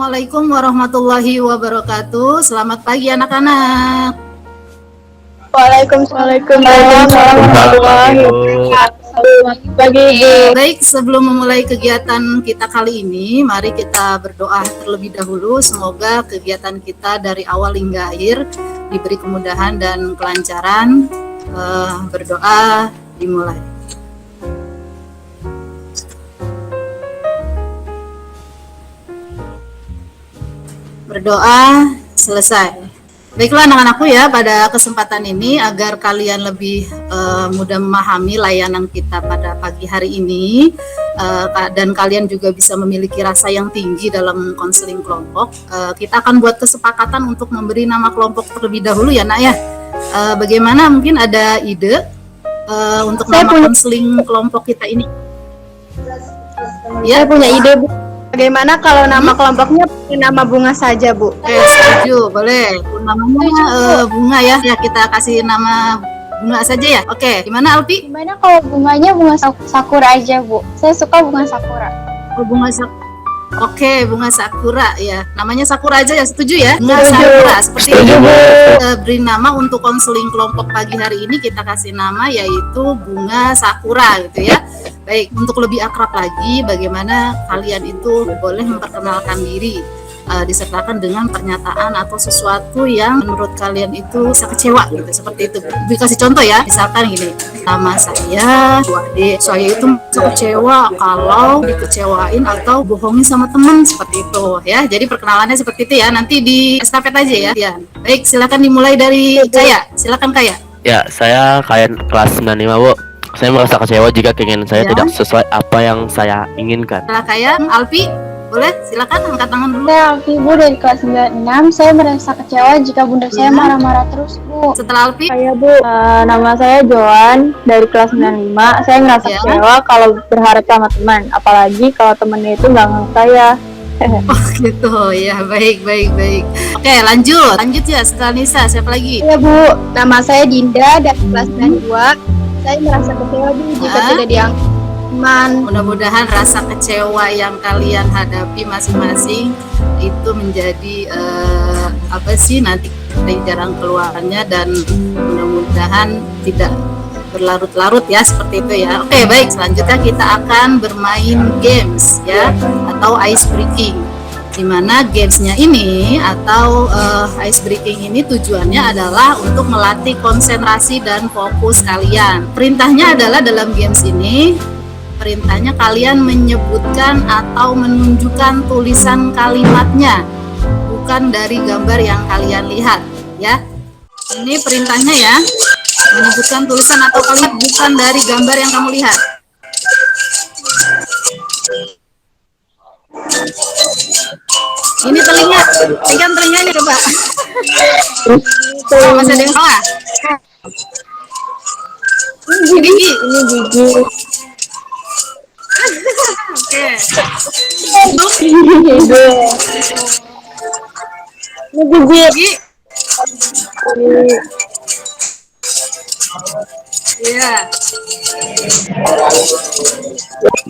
Assalamualaikum warahmatullahi wabarakatuh. Selamat pagi anak-anak. Waalaikumsalam warahmatullahi wabarakatuh. Selamat pagi, Bu. Baik, sebelum memulai kegiatan kita kali ini, mari kita berdoa terlebih dahulu. Semoga kegiatan kita dari awal hingga akhir diberi kemudahan dan kelancaran. Berdoa dimulai. Berdoa selesai. Baiklah anak-anakku ya, pada kesempatan ini agar kalian lebih mudah memahami layanan kita pada pagi hari ini dan kalian juga bisa memiliki rasa yang tinggi dalam konseling kelompok, kita akan buat kesepakatan untuk memberi nama kelompok terlebih dahulu ya nak ya. Bagaimana, mungkin ada ide untuk nama konseling kelompok kita ini? Saya punya ide, Bu. Bagaimana kalau nama kelompoknya nama bunga saja, Bu? Oke, setuju, boleh. Namanya bunga ya. Ya, kita kasih nama bunga saja ya. Oke, gimana Alpi? Gimana kalau bunganya bunga sakura aja, Bu? Saya suka bunga sakura. Oh, bunga sakura. Oke, bunga sakura ya. Namanya sakura aja ya, setuju ya? Bunga sakura seperti itu. Beri nama untuk konseling kelompok pagi hari ini, kita kasih nama yaitu bunga sakura gitu ya. Baik, untuk lebih akrab lagi, bagaimana kalian itu boleh memperkenalkan diri, disertakan dengan pernyataan atau sesuatu yang menurut kalian itu bisa kecewa gitu, seperti itu. Dikasih contoh ya, misalkan gini, nama saya Wade, saya itu kecewa kalau dikecewain atau bohongin sama teman, seperti itu ya. Jadi perkenalannya seperti itu ya, nanti di estafet aja ya. Ya. Baik, silakan dimulai dari Kaya. Silakan Kaya. Ya, saya Kaya kelas 95, Bu. Saya merasa kecewa jika keinginan saya Ya. tidak sesuai apa yang saya inginkan. Setelah Kaya, Alpi, boleh silakan angkat tangan dulu. Saya Alfi, Bu, dari kelas 96. Saya merasa kecewa jika bunda saya marah-marah terus, Bu. Setelah Alpi, Saya, Bu. Nama saya Joan dari kelas 95. Saya merasa Ya. kecewa kalau berharap sama teman, apalagi kalau temannya itu nggak ngerti saya. oh gitu ya, baik. Oke, lanjut ya. Setelah Nisa, siapa lagi? Iya, Bu. Nama saya Dinda dari kelas 92. Saya merasa kecewa, Bu, jika tidak dianggap teman. Mudah-mudahan rasa kecewa yang kalian hadapi masing-masing itu menjadi nanti dari jarang keluarnya, dan mudah-mudahan tidak berlarut-larut ya, seperti itu ya. Oke, baik, selanjutnya kita akan bermain games ya, atau ice breaking. Dimana gamesnya ini atau ice breaking ini tujuannya adalah untuk melatih konsentrasi dan fokus kalian. Perintahnya adalah dalam games ini, perintahnya kalian menyebutkan atau menunjukkan tulisan kalimatnya, bukan dari gambar yang kalian lihat ya. Ini perintahnya ya, menyebutkan tulisan atau kalimat bukan dari gambar yang kamu lihat. Ini telinga, pegang telinganya coba. Oh, masih ada yang salah. Ini gigi. Ini gigi. Oke. Ini gigi. Gigi. Iya.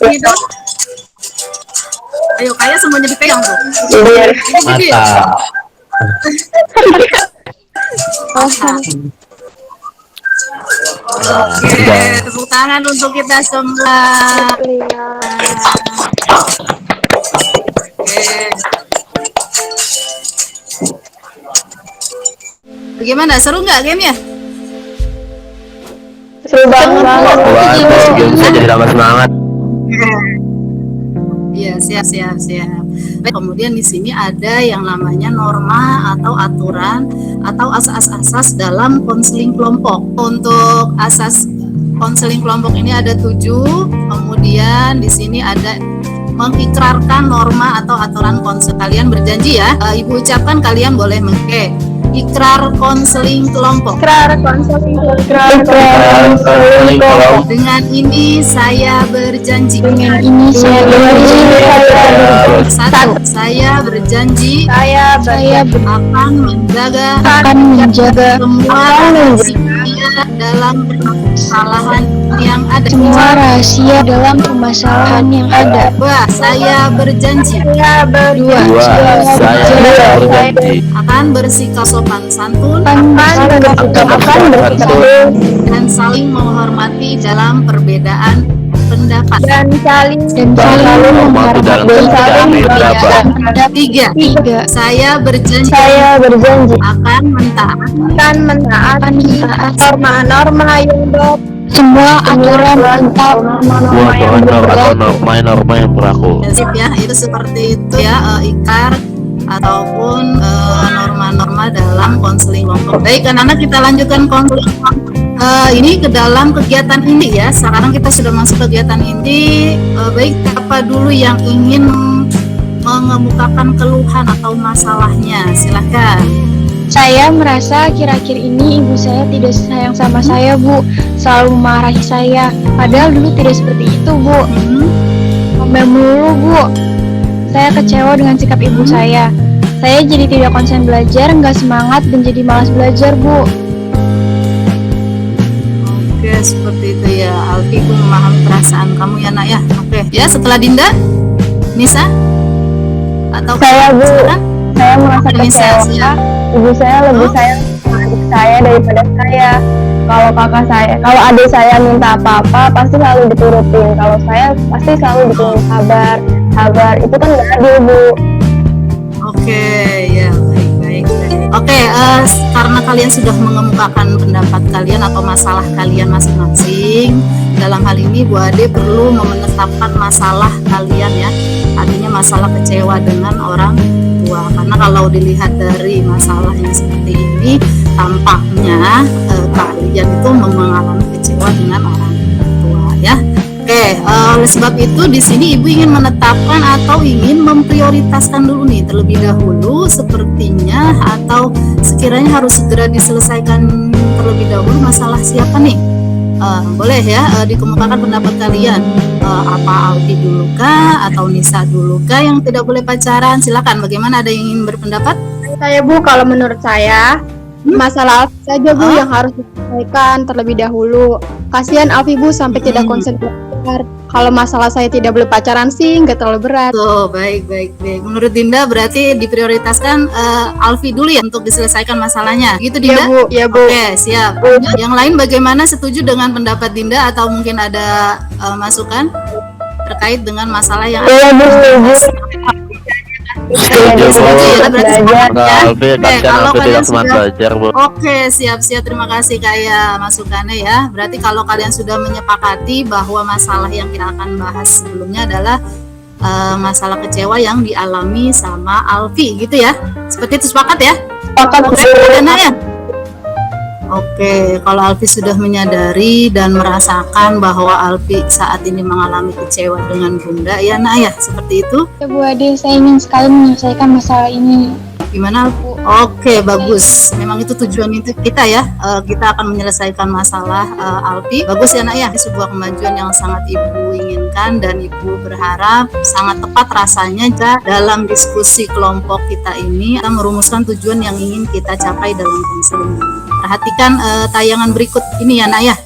Ini dong. Ayo, kayak semuanya dipegang tuh. Ini gigi. Mata. Oke, tepuk tangan untuk kita semua. Oke. Bagaimana, seru nggak gamenya? Seru banget. Saya jadi tambah semangat. Iya, siap. Baik, kemudian di sini ada yang namanya norma atau aturan atau asas-asas dalam konseling kelompok. Untuk asas konseling kelompok ini ada 7. Kemudian di sini ada mengikrarkan norma atau aturan konseling. Kalian berjanji ya, Ibu ucapkan, kalian boleh Ikrar konseling kelompok. Ikrar konseling Konseling kelompok. Dengan ini saya berjanji. Dengan ini saya berjanji. Satu, saya berjanji Saya akan menjaga semua rahasia dalam permasalahan yang ada. Semua rahasia dalam permasalahan yang ada. Dua, saya berjanji Dua, saya berjanji akan bersikap sopan santun dan saling menghormati dalam perbedaan pendapat. dan saling menghormati dalam perbedaan pendapat. Tiga, saya berjanji akan mentaati norma-norma yang semua aturan atau norma yang berlaku. sip ya, itu seperti itu ya, ikrar ataupun norma-norma dalam konseling kelompok. Baik, anak-anak, kita lanjutkan konseling kelompok. Ini ke dalam kegiatan inti ya. Sekarang kita sudah masuk kegiatan inti. Baik, apa dulu yang ingin mengemukakan keluhan atau masalahnya? Silakan. Saya merasa akhir-akhir ini ibu saya tidak sayang sama saya, Bu. Selalu memarahi saya. Padahal dulu tidak seperti itu, Bu. Ngomel melulu, Bu. Saya kecewa dengan sikap ibu saya. Saya jadi tidak konsen belajar, nggak semangat, dan jadi malas belajar, Bu. Oke, seperti itu ya. Alfi, aku memahami perasaan kamu ya, nak ya. Oke, ya, setelah Dinda, Nisa atau Saya, Bu. silakan. saya merasa Nisa, kecewa. siap. Ibu saya lebih sayang sama adik saya daripada saya. Kalau adik saya minta apa-apa pasti selalu diturutin. Kalau saya pasti selalu diturutin sabar. Itu kan nggak adil, Bu. Oke, ya, baik. Oke, karena kalian sudah mengemukakan pendapat kalian atau masalah kalian masing-masing, dalam hal ini Bu Ade perlu menetapkan masalah kalian ya. Artinya masalah kecewa dengan orang tua. Karena kalau dilihat dari masalah yang seperti ini, tampaknya kalian itu mengalami kecewa dengan orang tua ya. Oke, oleh sebab itu di sini Ibu ingin menetapkan atau ingin memprioritaskan dulu nih terlebih dahulu sepertinya, atau sekiranya harus segera diselesaikan terlebih dahulu masalah siapa nih? Boleh ya, dikemukakan pendapat kalian. Apa Alfi dulu kah atau Nisa dulu kah yang tidak boleh pacaran? Silakan, bagaimana, ada yang ingin berpendapat? Saya, Bu, kalau menurut saya masalah Alfi saja, Bu, yang harus diselesaikan terlebih dahulu. Kasihan Alfi, Bu, sampai tidak konsen belajar. Kalau masalah saya tidak boleh pacaran sih nggak terlalu berat. Tuh, baik. Menurut Dinda berarti diprioritaskan Alfi dulu ya untuk diselesaikan masalahnya. Gitu Dinda? Ya, Bu. Oke, siap. Yang lain bagaimana, setuju dengan pendapat Dinda atau mungkin ada masukan terkait dengan masalah yang Iya, Bu, Setuju, Bu. ya, berarti sepakat ya. Alfi, Oke, kan kalau Alfi kalian tidak semangat sudah belajar, Bu. Oke, siap. Terima kasih kayak masukannya ya. Berarti kalau kalian sudah menyepakati bahwa masalah yang kita akan bahas sebelumnya adalah masalah kecewa yang dialami sama Alfi gitu ya. Seperti itu, sepakat ya? Oke, Dana ya? Oke, kalau Alfi sudah menyadari dan merasakan bahwa Alfi saat ini mengalami kecewa dengan Bunda, ya nak ya, seperti itu. Ya, Bu Ade, saya ingin sekali menyelesaikan masalah ini. Gimana Alfi? Oke, bagus. Memang itu tujuan itu kita ya. Kita akan menyelesaikan masalah Alfi. Bagus ya nak ya. Ini sebuah kemajuan yang sangat Ibu inginkan dan Ibu berharap sangat tepat rasanya dalam diskusi kelompok kita ini kita merumuskan tujuan yang ingin kita capai dalam konseling ini. Perhatikan tayangan berikut ini ya nak ya.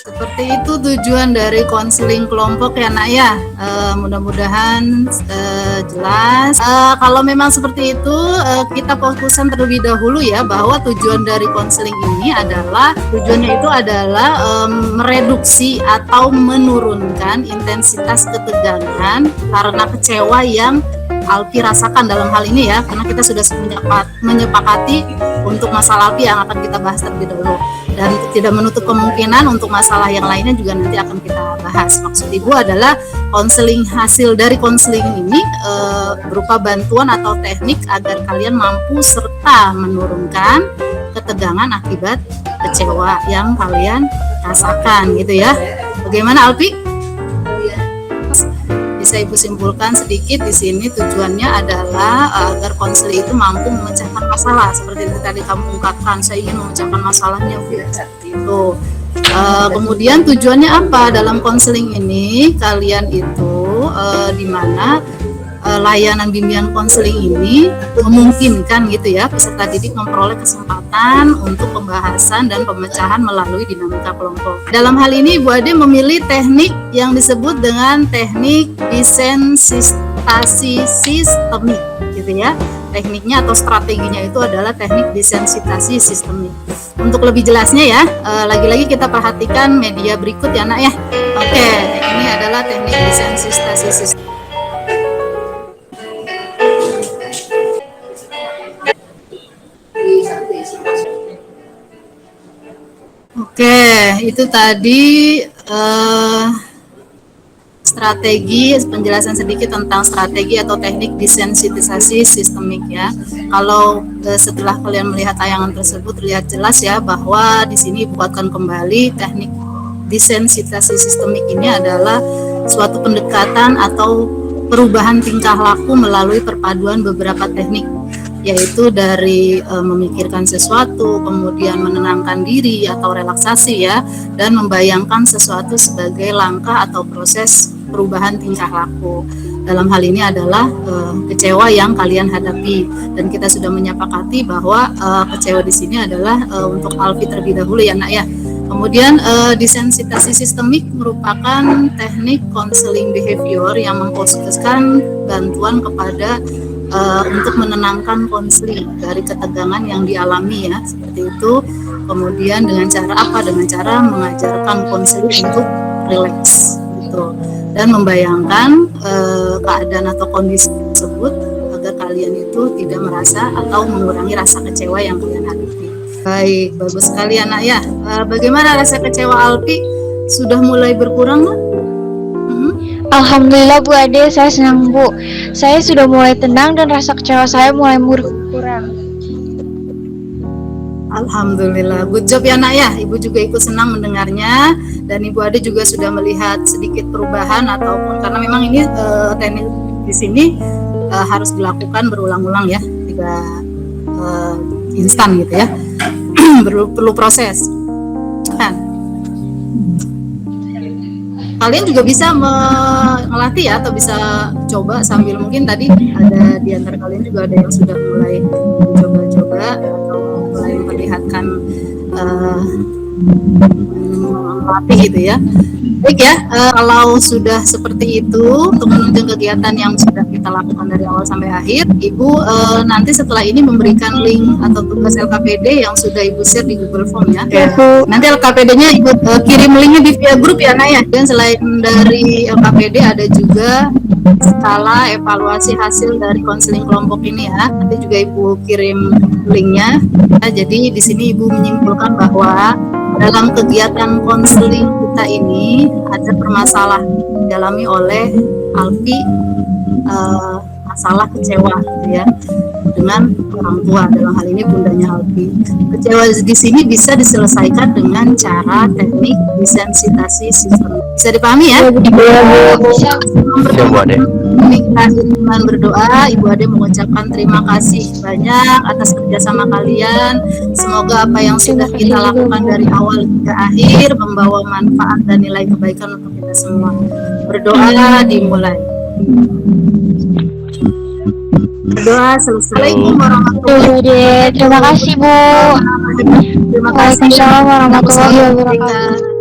Seperti itu tujuan dari konseling kelompok ya nak ya. Mudah-mudahan jelas. Kalau memang seperti itu, kita fokuskan terlebih dahulu ya bahwa tujuan dari konseling ini adalah mereduksi atau menurunkan intensitas ketegangan karena kecewa yang Alfi rasakan dalam hal ini ya, karena kita sudah menyepakati untuk masalah Alfi yang akan kita bahas terlebih dahulu, dan tidak menutup kemungkinan untuk masalah yang lainnya juga nanti akan kita bahas. Maksud Ibu adalah hasil dari konseling ini berupa bantuan atau teknik agar kalian mampu serta menurunkan ketegangan akibat kecewa yang kalian rasakan gitu ya. Bagaimana Alfi? bisa Ibu simpulkan sedikit di sini tujuannya adalah agar konseling itu mampu memecahkan masalah seperti yang tadi kamu ungkapkan, saya ingin memecahkan masalahnya Bu, seperti itu. Kemudian tujuannya apa dalam konseling ini? Kalian itu di mana layanan bimbingan konseling ini memungkinkan gitu ya peserta didik memperoleh kesempatan untuk pembahasan dan pemecahan melalui dinamika kelompok. Dalam hal ini Ibu Ade memilih teknik yang disebut dengan teknik desensitasi sistemik gitu ya. Tekniknya atau strateginya itu adalah teknik desensitasi sistemik. Untuk lebih jelasnya ya, lagi-lagi kita perhatikan media berikut ya Nak ya. Oke, ini adalah teknik desensitasi sistemik. Oke, itu tadi strategi, penjelasan sedikit tentang strategi atau teknik desensitisasi sistemik ya. Kalau setelah kalian melihat tayangan tersebut terlihat jelas ya bahwa di sini buatkan kembali teknik desensitisasi sistemik ini adalah suatu pendekatan atau perubahan tingkah laku melalui perpaduan beberapa teknik, yaitu dari memikirkan sesuatu, kemudian menenangkan diri atau relaksasi ya, dan membayangkan sesuatu sebagai langkah atau proses perubahan tingkah laku. Dalam hal ini adalah kecewa yang kalian hadapi, dan kita sudah menyepakati bahwa kecewa di sini adalah untuk Alfi terlebih dahulu ya Nak ya. Kemudian desensitasi sistemik merupakan teknik counseling behavior yang memfokuskan bantuan kepada untuk menenangkan konseli dari ketegangan yang dialami ya, seperti itu. Kemudian dengan cara apa? Dengan cara mengajarkan konseli untuk rileks gitu, dan membayangkan keadaan atau kondisi tersebut agar kalian itu tidak merasa atau mengurangi rasa kecewa yang kalian hadapi. Baik, bagus sekali anak ya. Bagaimana rasa kecewa Alfi? Sudah mulai berkurang Nak? Alhamdulillah Bu Ade, saya senang Bu. Saya sudah mulai tenang dan rasa kecewa saya mulai berkurang. Alhamdulillah, good job ya Nak ya. Ibu juga ikut senang mendengarnya, dan Ibu Ade juga sudah melihat sedikit perubahan ataupun karena memang ini teknik di sini harus dilakukan berulang-ulang ya, tidak instan gitu ya. perlu proses. Kan? Kalian juga bisa melatih ya, atau bisa coba sambil mungkin tadi ada di antara kalian juga ada yang sudah mulai coba-coba atau mulai memperlihatkan melatih gitu ya. Baik ya, kalau sudah seperti itu untuk menunjang kegiatan yang sudah kita lakukan dari awal sampai akhir, Ibu nanti setelah ini memberikan link atau tugas LKPD yang sudah Ibu share di Google Form ya. Nanti LKPD-nya Ibu kirim linknya di via grup ya Nak ya. Dan selain dari LKPD ada juga skala evaluasi hasil dari konseling kelompok ini ya. Nanti juga Ibu kirim linknya. Nah, jadi di sini Ibu menyimpulkan bahwa dalam kegiatan konseling kita ini ada permasalahan dialami oleh Alfi, masalah kecewa gitu ya dengan orang tua, dalam hal ini bundanya Alfi. Kecewa di sini bisa diselesaikan dengan cara teknik desensitasi sistem. Bisa dipahami ya? Bisa. Kita dengan berdoa, Ibu Ade mengucapkan terima kasih banyak atas kerjasama kalian. Semoga apa yang sudah kita lakukan dari awal hingga akhir membawa manfaat dan nilai kebaikan untuk kita semua. Berdoa dimulai. Berdoa selesai. Assalamualaikum warahmatullahi wabarakatuh. Terima kasih Bu. Terima kasih. Waalaikumsalam warahmatullahi wabarakatuh.